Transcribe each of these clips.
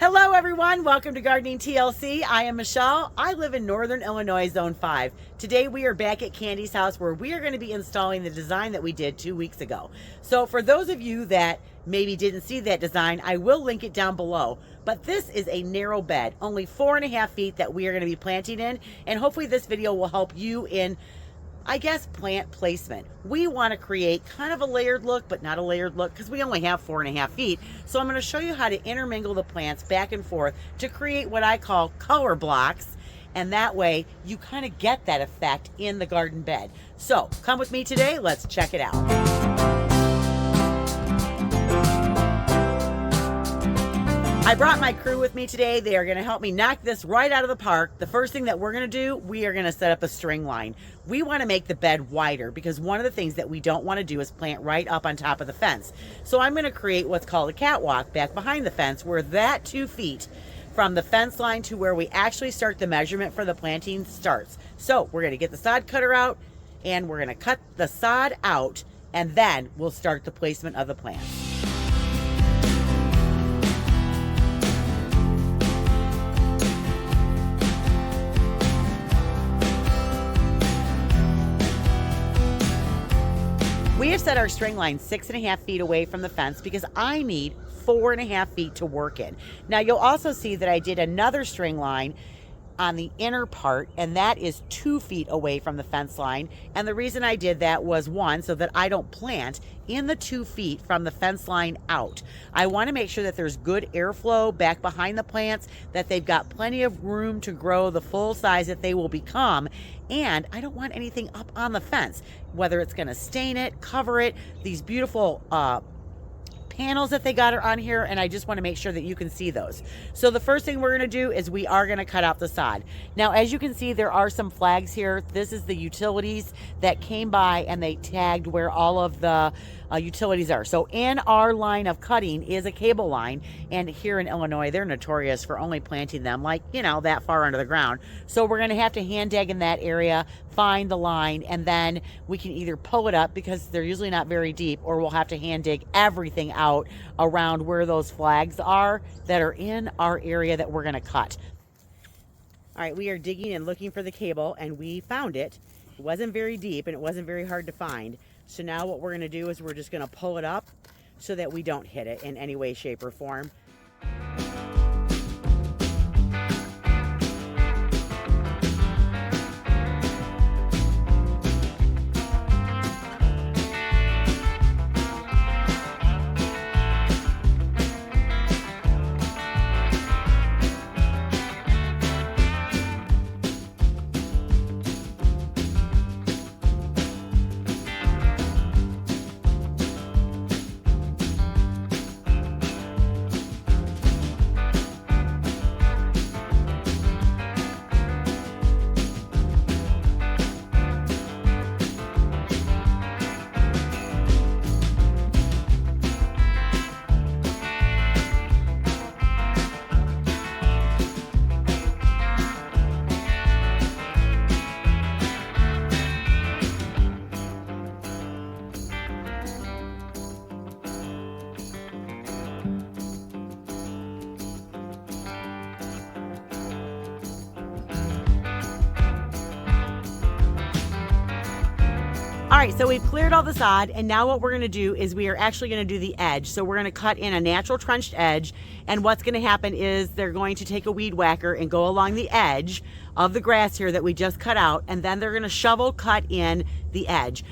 Hello everyone, welcome to Gardening TLC. I am Michelle. I live in Northern Illinois, Zone 5. Today we are back at Candy's house where we are going to be installing the design that we did 2 weeks ago. So for those of you that maybe didn't see that design, I will link it down below. But this is a narrow bed, only 4.5 feet that we are going to be planting in. And hopefully this video will help you in, I guess, plant placement. We want to create kind of a layered look, but not a layered look because we only have 4.5 feet. So I'm going to show you how to intermingle the plants back and forth to create what I call color blocks. And that way you kind of get that effect in the garden bed. So come with me today. Let's check it out. I brought my crew with me today. They are going to help me knock this right out of the park. The first thing that we're going to do, we are going to set up a string line. We want to make the bed wider because one of the things that we don't want to do is plant right up on top of the fence. So I'm going to create what's called a catwalk back behind the fence where that 2 feet from the fence line to where we actually start the measurement for the planting starts. So we're going to get the sod cutter out and we're going to cut the sod out and then we'll start the placement of the plants. We have set our string line 6.5 feet away from the fence because I need 4.5 feet to work in. Now you'll also see that I did another string line on the inner part, and that is 2 feet away from the fence line. And the reason I did that was, one, so that I don't plant in the 2 feet from the fence line out. I want to make sure that there's good airflow back behind the plants, that they've got plenty of room to grow the full size that they will become. And I don't want anything up on the fence, whether it's going to stain it, cover it, these beautiful panels that they got are on here, and I just want to make sure that you can see those. So the first thing we're going to do is we are going to cut out the sod. Now as you can see, there are some flags here. This is the utilities that came by and they tagged where all of the utilities are. So in our line of cutting is a cable line, and here in Illinois they're notorious for only planting them like, you know, that far under the ground. So we're going to have to hand dig in that area, find the line, and then we can either pull it up because they're usually not very deep, or we'll have to hand dig everything out around where those flags are that are in our area that we're going to cut. All right, we are digging and looking for the cable, and we found it. It wasn't very deep and it wasn't very hard to find. So now what we're going to do is we're just going to pull it up so that we don't hit it in any way, shape, or form. All right, so we've cleared all the sod, and now what we're going to do is we are actually going to do the edge. So we're going to cut in a natural trenched edge, and what's going to happen is they're going to take a weed whacker and go along the edge of the grass here that we just cut out, and then they're going to shovel cut in the edge.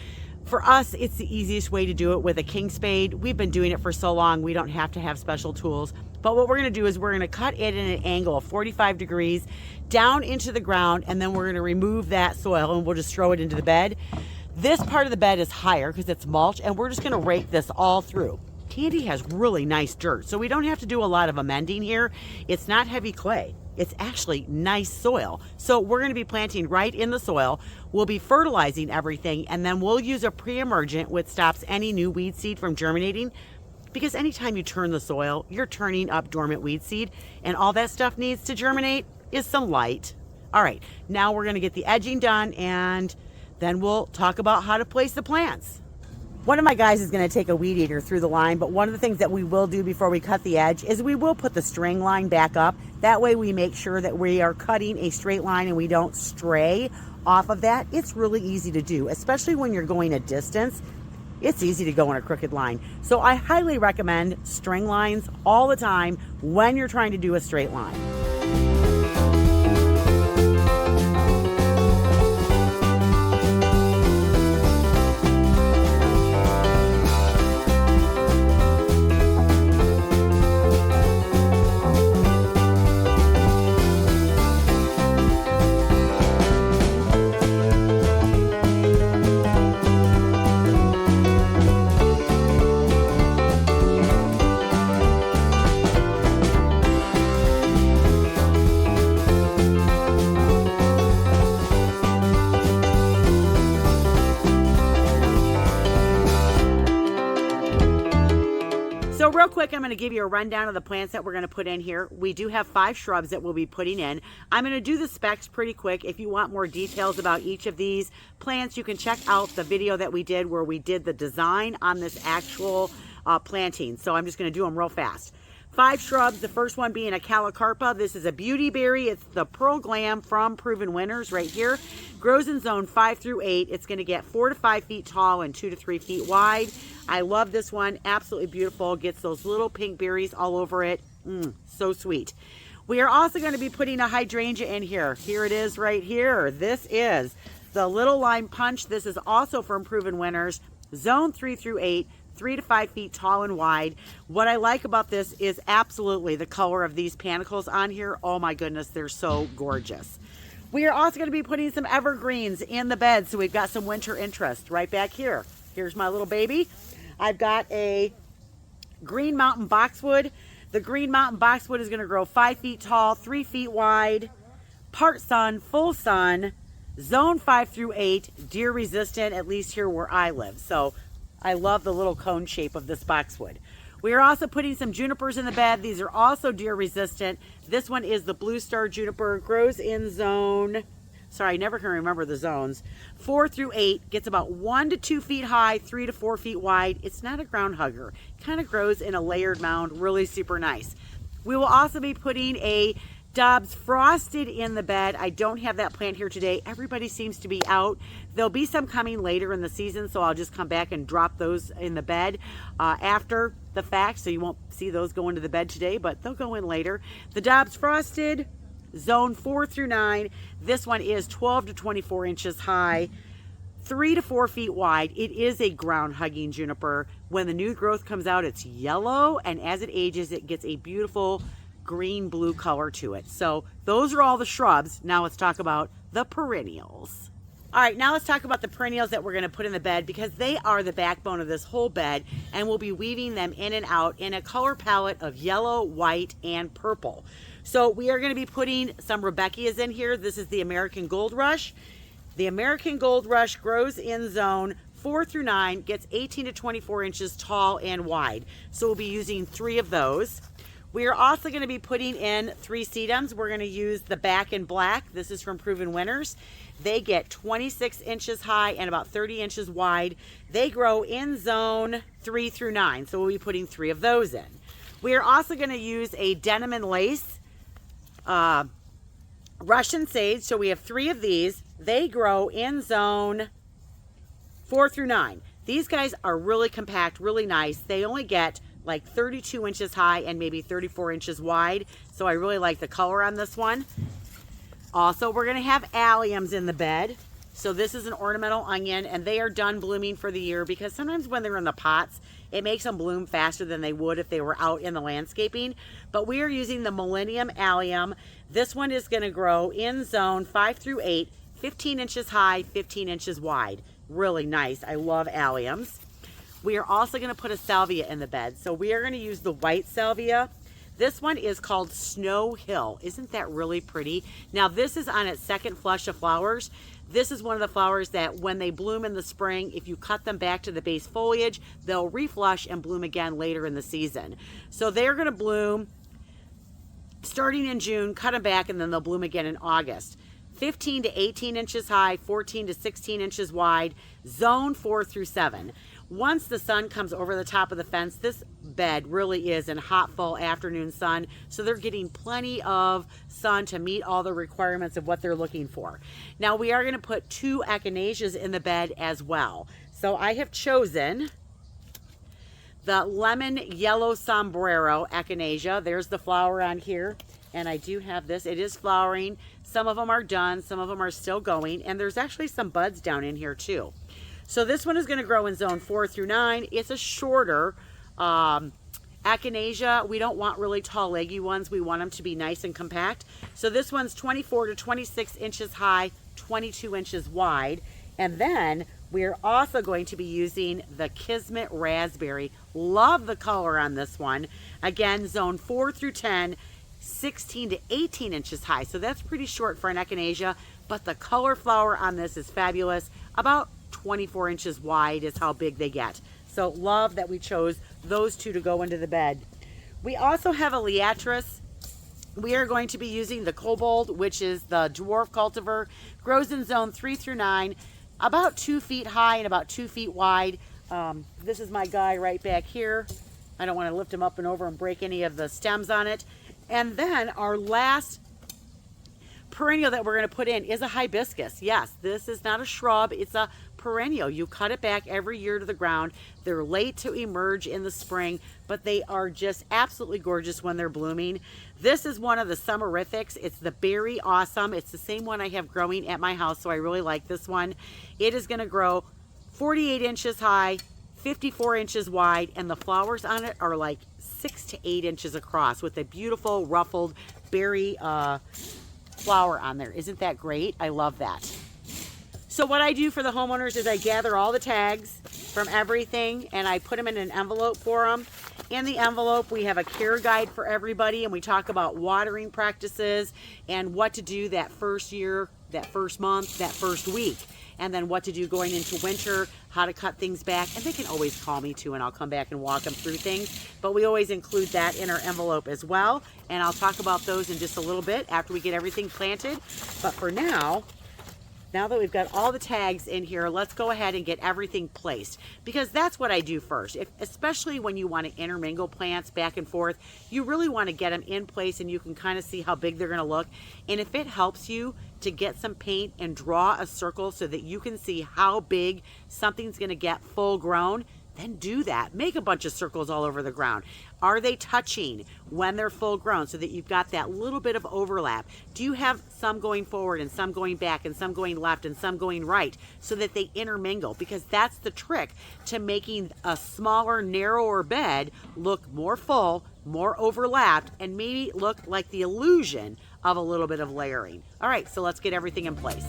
For us, it's the easiest way to do it with a king spade. We've been doing it for so long, we don't have to have special tools. But what we're going to do is we're going to cut it in an angle of 45 degrees down into the ground, and then we're going to remove that soil and we'll just throw it into the bed. This part of the bed is higher because it's mulch, and we're just going to rake this all through. Candy has really nice dirt, so we don't have to do a lot of amending here. It's not heavy clay. It's actually nice soil. So we're going to be planting right in the soil. We'll be fertilizing everything, and then we'll use a pre-emergent which stops any new weed seed from germinating, because anytime you turn the soil, you're turning up dormant weed seed, and all that stuff needs to germinate is some light. All right, now we're going to get the edging done, and then we'll talk about how to place the plants. One of my guys is going to take a weed eater through the line, but one of the things that we will do before we cut the edge is we will put the string line back up. That way we make sure that we are cutting a straight line and we don't stray off of that. It's really easy to do, especially when you're going a distance. It's easy to go on a crooked line. So I highly recommend string lines all the time when you're trying to do a straight line. So real quick, I'm going to give you a rundown of the plants that we're going to put in here. We do have 5 shrubs that we'll be putting in. I'm going to do the specs pretty quick. If you want more details about each of these plants, you can check out the video that we did where we did the design on this actual planting. So I'm just going to do them real fast. 5 shrubs, the first one being a calicarpa. This is a beauty berry. It's the Pearl Glam from Proven Winners right here. Grows in zone 5 through 8. It's going to get 4 to 5 feet tall and 2 to 3 feet wide. I love this one. Absolutely beautiful. Gets those little pink berries all over it. So sweet. We are also going to be putting a hydrangea in here. Here it is right here. This is the Little Lime Punch. This is also from Proven Winners. Zone 3 through 8. 3 to 5 feet tall and wide. What I like about this is absolutely the color of these panicles on here. Oh my goodness, they're so gorgeous. We are also going to be putting some evergreens in the bed, so we've got some winter interest right back here. Here's my little baby. I've got a Green Mountain Boxwood. The Green Mountain Boxwood is going to grow 5 feet tall, 3 feet wide, part sun, full sun, zone 5 through 8, deer resistant, at least here where I live. So I love the little cone shape of this boxwood. We are also putting some junipers in the bed. These are also deer resistant. This one is the Blue Star Juniper. Grows in zone, sorry, I never can remember the zones, 4 through 8. Gets about 1 to 2 feet high, 3 to 4 feet wide. It's not a ground hugger. Kind of grows in a layered mound. Really super nice. We will also be putting a Daub's Frosted in the bed. I don't have that plant here today. Everybody seems to be out. There'll be some coming later in the season, so I'll just come back and drop those in the bed after the fact, so you won't see those go into the bed today, but they'll go in later. The Daub's Frosted, zone 4 through 9. This one is 12 to 24 inches high, 3 to 4 feet wide. It is a ground hugging juniper. When the new growth comes out, it's yellow, and as it ages, it gets a beautiful green blue color to it. So those are all the shrubs. Now let's talk about the perennials. All right, now let's talk about the perennials that we're going to put in the bed, because they are the backbone of this whole bed, and we'll be weaving them in and out in a color palette of yellow, white, and purple. So we are going to be putting some Rebeckias in here. This is the American Gold Rush. The American Gold Rush grows in zone 4 through 9, gets 18 to 24 inches tall and wide. So we'll be using 3 of those. We are also going to be putting in 3 sedums. We're going to use the Back in Black. This is from Proven Winners. They get 26 inches high and about 30 inches wide. They grow in zone 3 through 9, so we'll be putting 3 of those in. We are also going to use a Denim and Lace Russian Sage, so we have 3 of these. They grow in zone 4 through 9. These guys are really compact, really nice. They only get like 32 inches high and maybe 34 inches wide. So I really like the color on this one. Also, we're going to have alliums in the bed. So this is an ornamental onion, and they are done blooming for the year, because sometimes when they're in the pots, it makes them bloom faster than they would if they were out in the landscaping. But we are using the Millennium Allium. This one is going to grow in zone 5 through 8, 15 inches high, 15 inches wide. Really nice. I love alliums. We are also going to put a salvia in the bed. So we are going to use the white salvia. This one is called Snow Hill. Isn't that really pretty? Now this is on its second flush of flowers. This is one of the flowers that when they bloom in the spring, if you cut them back to the base foliage, they'll reflush and bloom again later in the season. So they're going to bloom starting in June, cut them back, and then they'll bloom again in August. 15 to 18 inches high, 14 to 16 inches wide, zone 4 through 7. Once the sun comes over the top of the fence, this bed really is in hot fall afternoon sun, so they're getting plenty of sun to meet all the requirements of what they're looking for. Now we are going to put 2 echinaceas in the bed as well. So I have chosen the lemon yellow sombrero echinacea. There's the flower on here, and I do have this. It is flowering. Some of them are done, some of them are still going, and there's actually some buds down in here too. So this one is going to grow in zone 4 through 9. It's a shorter echinacea. We don't want really tall, leggy ones. We want them to be nice and compact. So this one's 24 to 26 inches high, 22 inches wide. And then we're also going to be using the Kismet Raspberry. Love the color on this one. Again, zone 4 through 10, 16 to 18 inches high. So that's pretty short for an echinacea, but the color flower on this is fabulous. About 24 inches wide is how big they get. So love that we chose those 2 to go into the bed. We also have a liatris. We are going to be using the Kobold, which is the dwarf cultivar. Grows in zone 3 through 9, about 2 feet high and about 2 feet wide. This is my guy right back here. I don't want to lift him up and over and break any of the stems on it. And then our last perennial that we're going to put in is a hibiscus. Yes, this is not a shrub, it's a perennial. You cut it back every year to the ground. They're late to emerge in the spring, but they are just absolutely gorgeous when they're blooming. This is one of the summerifics. It's the Berry Awesome. It's the same one I have growing at my house, so I really like this one. It is going to grow 48 inches high, 54 inches wide, and the flowers on it are like 6 to 8 inches across with a beautiful ruffled berry flower on there. Isn't that great? I love that. So what I do for the homeowners is I gather all the tags from everything and I put them in an envelope for them. In the envelope, we have a care guide for everybody, and we talk about watering practices and what to do that first year, that first month, that first week, and then what to do going into winter, how to cut things back. And they can always call me too, and I'll come back and walk them through things. But we always include that in our envelope as well, and I'll talk about those in just a little bit after we get everything planted. But for now that we've got all the tags in here, let's go ahead and get everything placed, because that's what I do first. Especially when you want to intermingle plants back and forth, you really want to get them in place and you can kind of see how big they're going to look. And if it helps you to get some paint and draw a circle so that you can see how big something's going to get full grown, then do that. Make a bunch of circles all over the ground. Are they touching when they're full grown so that you've got that little bit of overlap? Do you have some going forward and some going back and some going left and some going right so that they intermingle? Because that's the trick to making a smaller, narrower bed look more full, more overlapped, and maybe look like the illusion of a little bit of layering. All right, so let's get everything in place.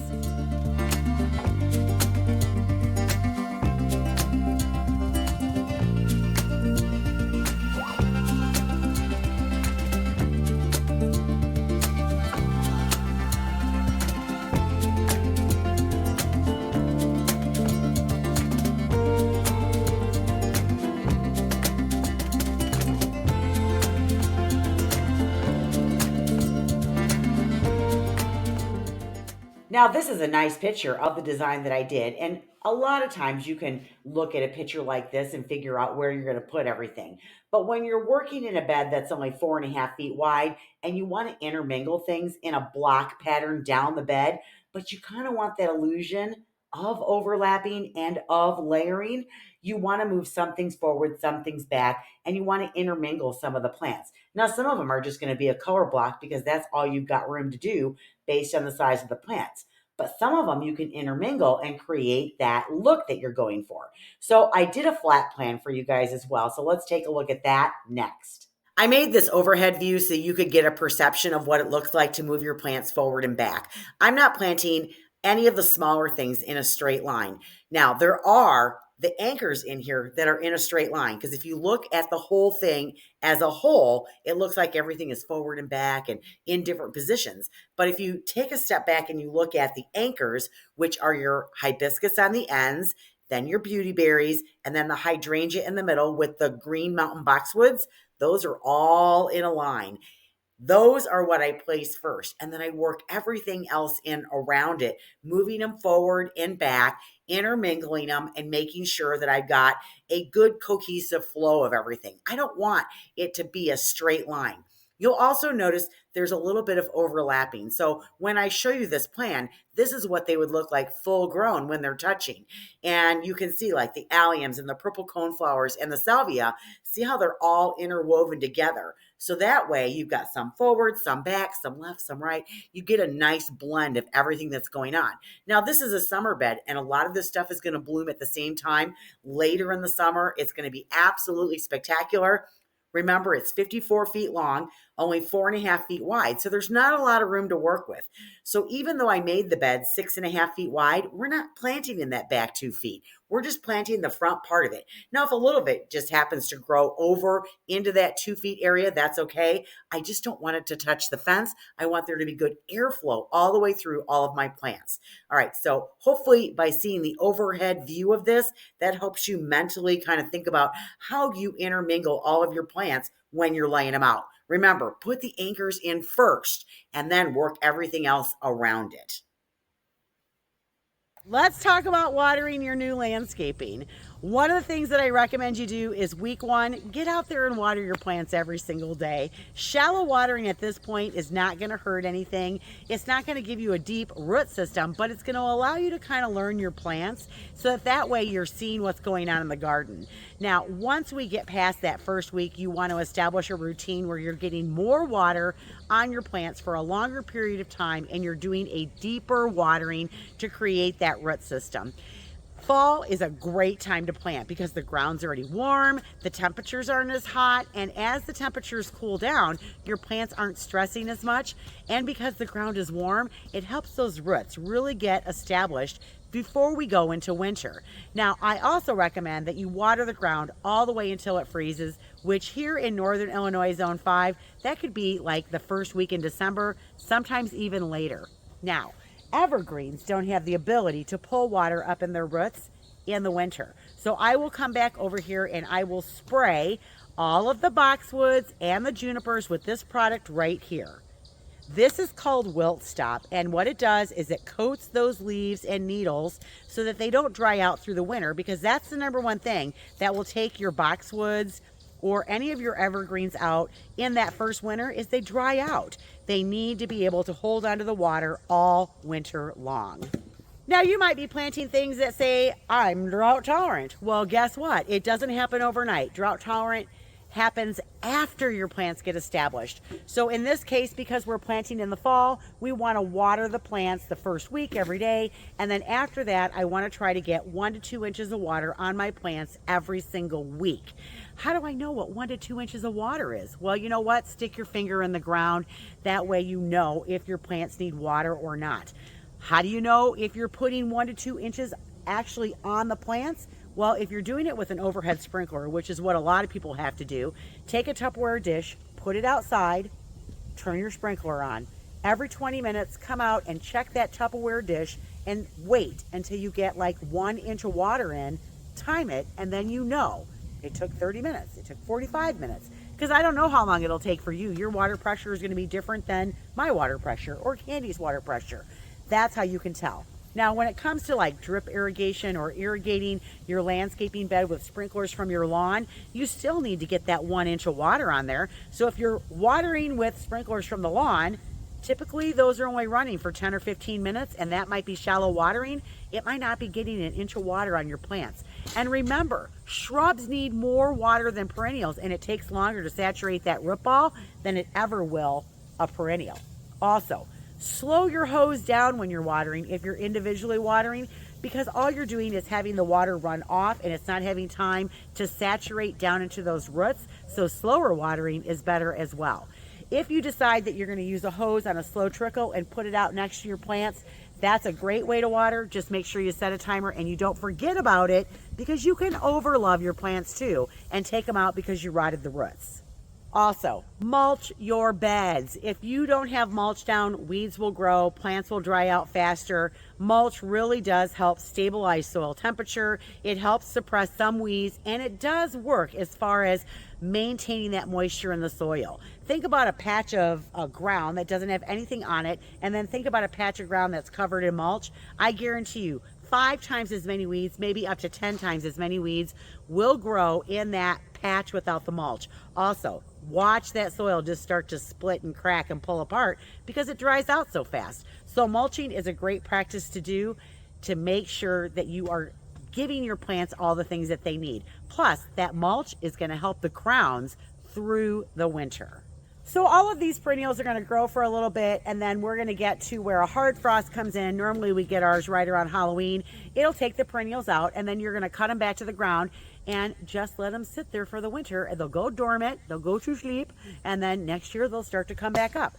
Now, this is a nice picture of the design that I did, and a lot of times you can look at a picture like this and figure out where you're going to put everything. But when you're working in a bed that's only 4.5 feet wide and you want to intermingle things in a block pattern down the bed, but you kind of want that illusion of overlapping and of layering, you want to move some things forward, some things back, and you want to intermingle some of the plants. Now, some of them are just going to be a color block because that's all you've got room to do based on the size of the plants. But some of them you can intermingle and create that look that you're going for. So I did a flat plan for you guys as well. So let's take a look at that next. I made this overhead view so you could get a perception of what it looks like to move your plants forward and back. I'm not planting any of the smaller things in a straight line. Now, there are the anchors in here that are in a straight line, because if you look at the whole thing as a whole, it looks like everything is forward and back and in different positions. But if you take a step back and you look at the anchors, which are your hibiscus on the ends, then your beauty berries, and then the hydrangea in the middle with the green mountain boxwoods, those are all in a line. Those are what I place first. And then I work everything else in around it, moving them forward and back. intermingling them and making sure that I've got a good cohesive flow of everything. I don't want it to be a straight line. You'll also notice there's a little bit of overlapping. So when I show you this plan, this is what they would look like full grown when they're touching. And you can see like the alliums and the purple coneflowers and the salvia, see how they're all interwoven together. So that way you've got some forward, some back, some left, some right. You get a nice blend of everything that's going on. Now, this is a summer bed, and a lot of this stuff is going to bloom at the same time later in the summer. It's going to be absolutely spectacular. Remember, it's 54 feet long, only 4.5 feet wide. So there's not a lot of room to work with. So even though I made the bed 6.5 feet wide, we're not planting in that back 2 feet. We're just planting the front part of it. Now, if a little bit just happens to grow over into that 2 feet area, that's okay. I just don't want it to touch the fence. I want there to be good airflow all the way through all of my plants. All right, so hopefully by seeing the overhead view of this, that helps you mentally kind of think about how you intermingle all of your plants when you're laying them out. Remember, put the anchors in first and then work everything else around it. Let's talk about watering your new landscaping. One of the things that I recommend you do is week 1, get out there and water your plants every single day. Shallow watering at this point is not going to hurt anything. It's not going to give you a deep root system, but it's going to allow you to kind of learn your plants so that way you're seeing what's going on in the garden. Now, once we get past that first week, you want to establish a routine where you're getting more water on your plants for a longer period of time and you're doing a deeper watering to create that root system. Fall is a great time to plant because the ground's already warm, the temperatures aren't as hot, and as the temperatures cool down, your plants aren't stressing as much, and because the ground is warm, it helps those roots really get established before we go into winter. Now, I also recommend that you water the ground all the way until it freezes, which here in Northern Illinois Zone 5, that could be like the first week in December, sometimes even later. Now, evergreens don't have the ability to pull water up in their roots in the winter. So I will come back over here and I will spray all of the boxwoods and the junipers with this product right here. This is called Wilt Stop, and what it does is it coats those leaves and needles so that they don't dry out through the winter, because that's the number one thing that will take your boxwoods or any of your evergreens out in that first winter is they dry out. They need to be able to hold onto the water all winter long. Now, you might be planting things that say, I'm drought tolerant. Well, guess what? It doesn't happen overnight. Drought tolerant happens after your plants get established. So in this case, because we're planting in the fall, we want to water the plants the first week every day. And then after that, I want to try to get 1 to 2 inches of water on my plants every single week. How do I know what 1 to 2 inches of water is? Well, you know what? Stick your finger in the ground. That way you know if your plants need water or not. How do you know if you're putting 1 to 2 inches actually on the plants? Well, if you're doing it with an overhead sprinkler, which is what a lot of people have to do, take a Tupperware dish, put it outside, turn your sprinkler on. Every 20 minutes, come out and check that Tupperware dish and wait until you get like 1 inch of water in, time it, and then you know. It took 30 minutes, it took 45 minutes, because I don't know how long it'll take for you. Your water pressure is going to be different than my water pressure or Candy's water pressure. That's how you can tell. Now, when it comes to like drip irrigation or irrigating your landscaping bed with sprinklers from your lawn, you still need to get that 1 inch of water on there. So if you're watering with sprinklers from the lawn, typically those are only running for 10 or 15 minutes, and that might be shallow watering. It might not be getting 1 inch of water on your plants. And remember, shrubs need more water than perennials, and it takes longer to saturate that root ball than it ever will a perennial. Also, slow your hose down when you're watering if you're individually watering, because all you're doing is having the water run off and it's not having time to saturate down into those roots. So slower watering is better as well. If you decide that you're going to use a hose on a slow trickle and put it out next to your plants, that's a great way to water. Just make sure you set a timer and you don't forget about it, because you can overlove your plants too and take them out because you rotted the roots. Also, mulch your beds. If you don't have mulch down, weeds will grow, plants will dry out faster. Mulch really does help stabilize soil temperature. It helps suppress some weeds, and it does work as far as maintaining that moisture in the soil. Think about a patch of ground that doesn't have anything on it, and then think about a patch of ground that's covered in mulch. I guarantee you, 5 times as many weeds, maybe up to 10 times as many weeds will grow in that patch without the mulch. Also, watch that soil just start to split and crack and pull apart because it dries out so fast. So mulching is a great practice to do to make sure that you are giving your plants all the things that they need. Plus, that mulch is going to help the crowns through the winter. So all of these perennials are going to grow for a little bit, and then we're going to get to where a hard frost comes in. Normally we get ours right around Halloween. It'll take the perennials out, and then you're going to cut them back to the ground and just let them sit there for the winter, and they'll go dormant, they'll go to sleep, and then next year they'll start to come back up.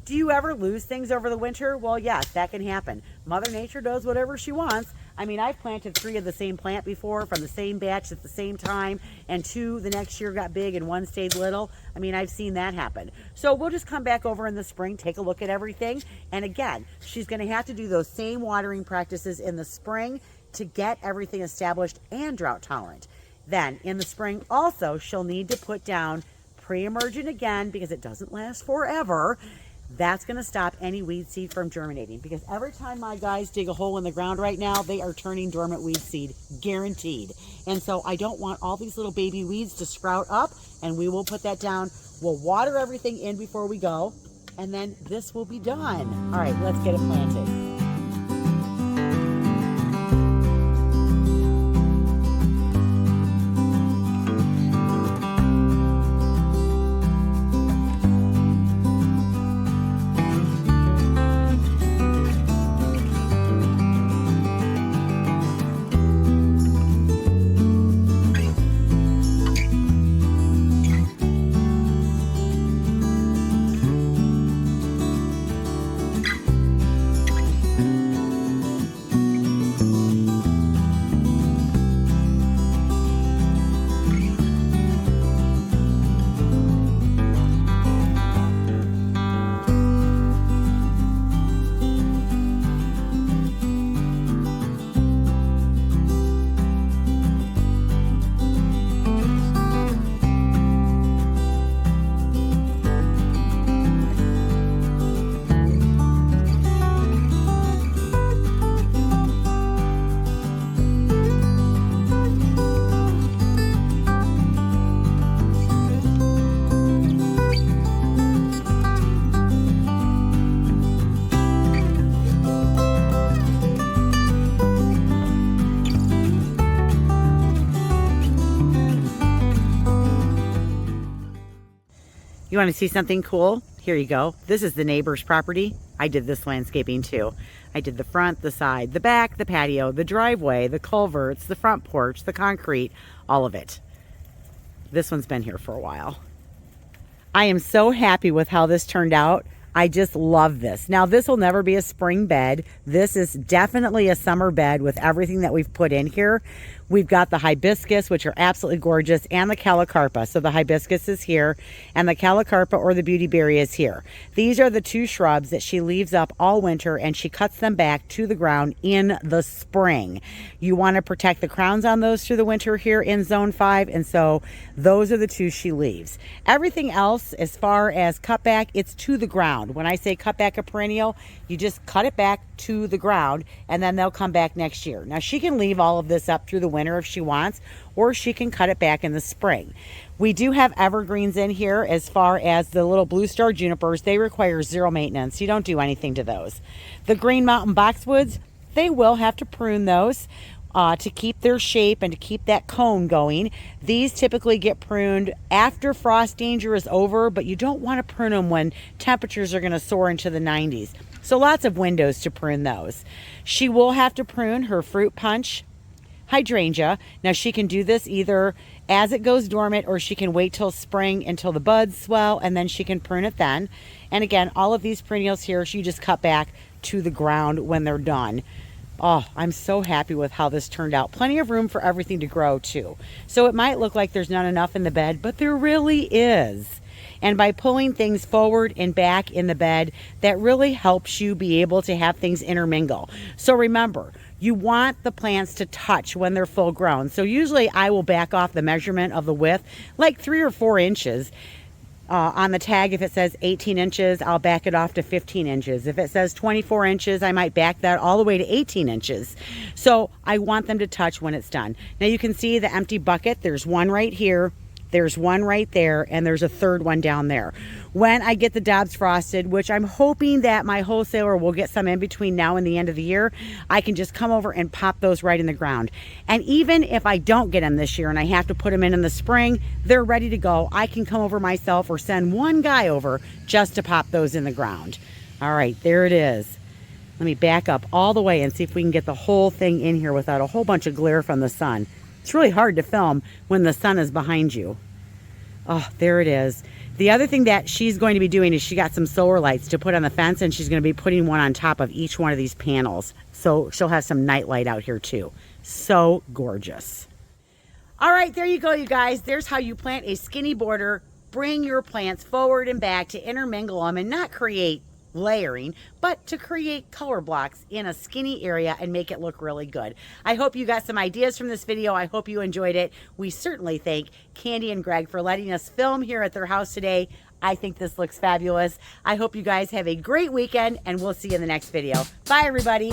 Do you ever lose things over the winter? Well, yes, that can happen. Mother Nature does whatever she wants. I mean, I've planted 3 of the same plant before from the same batch at the same time, and 2 the next year got big and 1 stayed little. I mean, I've seen that happen. So we'll just come back over in the spring, take a look at everything. And again, she's going to have to do those same watering practices in the spring to get everything established and drought tolerant. Then in the spring also, she'll need to put down pre-emergent again because it doesn't last forever. That's going to stop any weed seed from germinating, because every time my guys dig a hole in the ground right now, they are turning dormant weed seed, guaranteed. And so I don't want all these little baby weeds to sprout up, and we will put that down. We'll water everything in before we go, and then this will be done. All right, let's get it planted. You want to see something cool? Here you go. This is the neighbor's property. I did this landscaping too. I did the front, the side, the back, the patio, the driveway, the culverts, the front porch, the concrete, all of it. This one's been here for a while. I am so happy with how this turned out. I just love this. Now, this will never be a spring bed. This is definitely a summer bed with everything that we've put in here. We've got the hibiscus, which are absolutely gorgeous, and the calicarpa. So the hibiscus is here, and the calicarpa or the beautyberry is here. These are the 2 shrubs that she leaves up all winter, and she cuts them back to the ground in the spring. You want to protect the crowns on those through the winter here in Zone 5, and so those are the 2 she leaves. Everything else, as far as cut back, it's to the ground. When I say cut back a perennial, you just cut it back to the ground, and then they'll come back next year. Now, she can leave all of this up through the winter if she wants, or she can cut it back in the spring. We do have evergreens in here. As far as the little blue star junipers, they require 0 maintenance. You don't do anything to those. The Green Mountain boxwoods, they will have to prune those to keep their shape and to keep that cone going. These typically get pruned after frost danger is over, but you don't want to prune them when temperatures are going to soar into the 90s. So lots of windows to prune those. She will have to prune her fruit punch hydrangea. Now, she can do this either as it goes dormant, or she can wait till spring until the buds swell, and then she can prune it then. And again, all of these perennials here, you just cut back to the ground when they're done. Oh, I'm so happy with how this turned out. Plenty of room for everything to grow too. So it might look like there's not enough in the bed, but there really is. And by pulling things forward and back in the bed, that really helps you be able to have things intermingle. So remember, you want the plants to touch when they're full grown. So usually I will back off the measurement of the width like 3 or 4 inches. on the tag, if it says 18 inches, I'll back it off to 15 inches. If it says 24 inches, I might back that all the way to 18 inches. So I want them to touch when it's done. Now you can see the empty bucket. There's one right here. There's one right there, and there's a third one down there. When I get the Daubs frosted, which I'm hoping that my wholesaler will get some in between now and the end of the year, I can just come over and pop those right in the ground. And even if I don't get them this year and I have to put them in the spring, they're ready to go. I can come over myself or send one guy over just to pop those in the ground. All right, there it is. Let me back up all the way and see if we can get the whole thing in here without a whole bunch of glare from the sun. It's really hard to film when the sun is behind you. Oh, there it is. The other thing that she's going to be doing is she got some solar lights to put on the fence, and she's going to be putting one on top of each one of these panels. So she'll have some night light out here too. So gorgeous. All right, there you go, you guys. There's how you plant a skinny border. Bring your plants forward and back to intermingle them and not create layering, but to create color blocks in a skinny area and make it look really good. I hope you got some ideas from this video. I hope you enjoyed it. We certainly thank Candy and Greg for letting us film here at their house today. I think this looks fabulous. I hope you guys have a great weekend, and we'll see you in the next video. Bye, everybody.